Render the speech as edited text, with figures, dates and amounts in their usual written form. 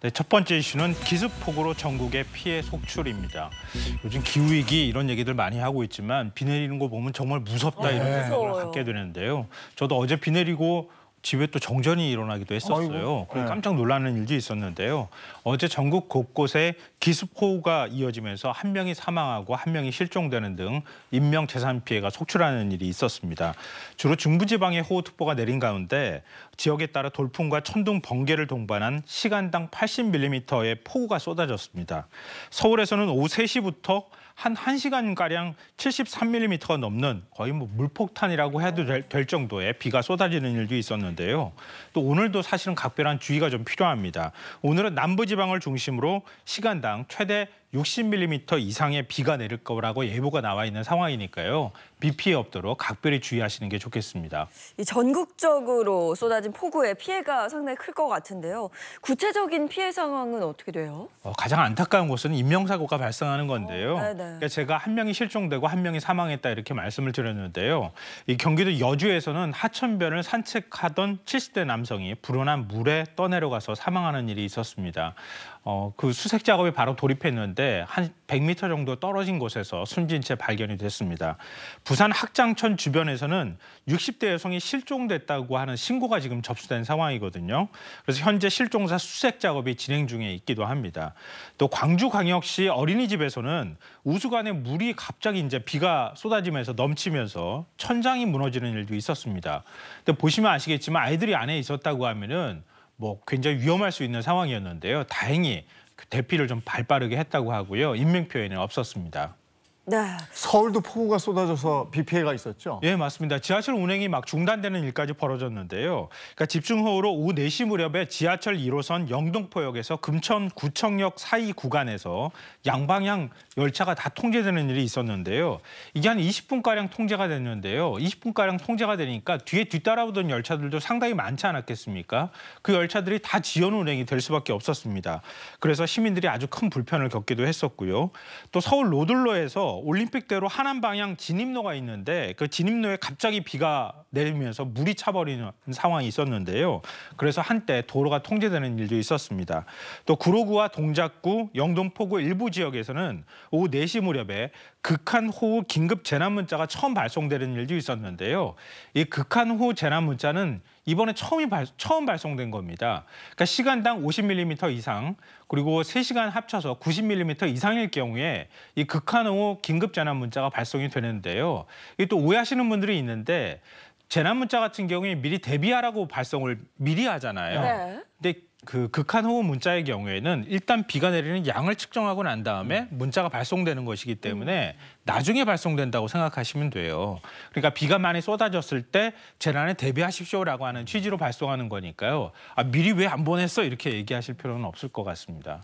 네, 첫 번째 이슈는 기습폭우로 전국의 피해 속출입니다. 요즘 기후위기 이런 얘기들 많이 하고 있지만 비 내리는 거 보면 정말 무섭다 이런 생각을 무서워요. 갖게 되는데요. 저도 어제 비 내리고 집에 또 정전이 일어나기도 했었어요. 아이고. 그래서 깜짝 놀라는 일도 있었는데요. 어제 전국 곳곳에 기습호우가 이어지면서 한 명이 사망하고 한 명이 실종되는 등 인명 재산 피해가 속출하는 일이 있었습니다. 주로 중부지방에 호우특보가 내린 가운데 지역에 따라 돌풍과 천둥, 번개를 동반한 시간당 80mm의 폭우가 쏟아졌습니다. 서울에서는 오후 3시부터 한 1시간가량 73mm가 넘는 거의 뭐 물폭탄이라고 해도 될 정도의 비가 쏟아지는 일도 있었는데요. 또 오늘도 사실은 각별한 주의가 좀 필요합니다. 오늘은 남부지방을 중심으로 시간당 최대 60mm 이상의 비가 내릴 거라고 예보가 나와 있는 상황이니까요. 비 피해 없도록 각별히 주의하시는 게 좋겠습니다. 이 전국적으로 쏟아진 폭우에 피해가 상당히 클 것 같은데요. 구체적인 피해 상황은 어떻게 돼요? 가장 안타까운 것은 인명사고가 발생하는 건데요. 네네. 그러니까 제가 한 명이 실종되고 한 명이 사망했다 이렇게 말씀을 드렸는데요. 이 경기도 여주에서는 하천변을 산책하던 70대 남성이 불어난 물에 떠내려가서 사망하는 일이 있었습니다. 그 수색 작업에 바로 돌입했는데 한 100m 정도 떨어진 곳에서 숨진 채 발견이 됐습니다. 부산 학장천 주변에서는 60대 여성이 실종됐다고 하는 신고가 지금 접수된 상황이거든요. 그래서 현재 실종자 수색 작업이 진행 중에 있기도 합니다. 또 광주광역시 어린이집에서는 우수관에 물이 갑자기 이제 비가 쏟아지면서 넘치면서 천장이 무너지는 일도 있었습니다. 근데 보시면 아시겠지만 아이들이 안에 있었다고 하면은 뭐 굉장히 위험할 수 있는 상황이었는데요. 다행히 그 대피를 좀 발빠르게 했다고 하고요. 인명 피해는 없었습니다. 네. 서울도 폭우가 쏟아져서 비 피해가 있었죠? 예, 맞습니다. 지하철 운행이 막 중단되는 일까지 벌어졌는데요. 그러니까 집중호우로 오후 4시 무렵에 지하철 1호선 영등포역에서 금천구청역 사이 구간에서 양방향 열차가 다 통제되는 일이 있었는데요. 이게 한 20분가량 통제가 됐는데요. 20분가량 통제가 되니까 뒤에 뒤따라오던 열차들도 상당히 많지 않았겠습니까? 그 열차들이 다 지연 운행이 될 수밖에 없었습니다. 그래서 시민들이 아주 큰 불편을 겪기도 했었고요. 또 서울 노들로에서 올림픽대로 하남 방향 진입로가 있는데 그 진입로에 갑자기 비가 내리면서 물이 차버리는 상황이 있었는데요. 그래서 한때 도로가 통제되는 일도 있었습니다. 또 구로구와 동작구, 영등포구 일부 지역에서는 오후 4시 무렵에 극한호우 긴급 재난 문자가 처음 발송되는 일도 있었는데요. 이 극한호우 재난 문자는 이번에 처음 발송된 겁니다. 그러니까 시간당 50mm 이상 그리고 3시간 합쳐서 90mm 이상일 경우에 이 극한호우 긴급 재난 문자가 발송이 되는데요. 이게 또 오해하시는 분들이 있는데 재난 문자 같은 경우에 미리 대비하라고 발송을 미리 하잖아요. 네. 근데 그 극한호우 문자의 경우에는 일단 비가 내리는 양을 측정하고 난 다음에 문자가 발송되는 것이기 때문에 나중에 발송된다고 생각하시면 돼요. 그러니까 비가 많이 쏟아졌을 때 재난에 대비하십시오라고 하는 취지로 발송하는 거니까요. 미리 왜 안 보냈어? 이렇게 얘기하실 필요는 없을 것 같습니다.